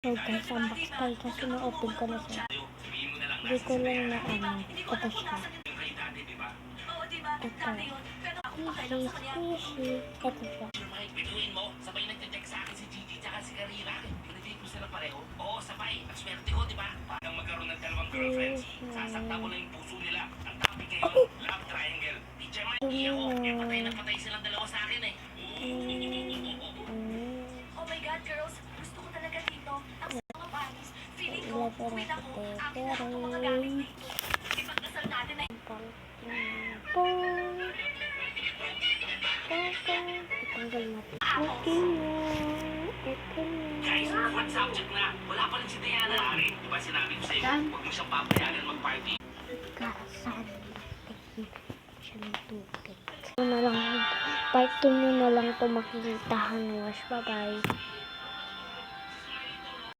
So guys, unbox tayo kasi na-open ko na siya. Hindi ko lang na ito siya. Ito. Squishy. Ito siya. Binuin mo, sabay nagte-text sa akin si Gigi tsaka si Karina. Pinag-date mo sila pareho? Oo, sabay. Ang swerte ko, di ba? Parang magkaroon ng dalawang girlfriends. Sasakta mo na yung puso nila. Ang topic ngayon, love triangle. Teacher man, hindi ako. Patay na patay silang dalawa sa akin eh. Oh my God, girls. Gusto ko talaga dito. Ang mga banis. Feeling ko, uwi na ako. Akin na ang mga gamit. Ipagdasal natin na. Itanggal natin. Okay na. Ito Guys, na. what subject na? Wala pa rin si Diana. Ari, di ba sinabi ko sa'yo? Huwag mo siyang papayagan mag-party. Kasan natin siya ng tubig. Ito na lang. Part 2 nyo na lang ito makikita. Wash. Bye-bye.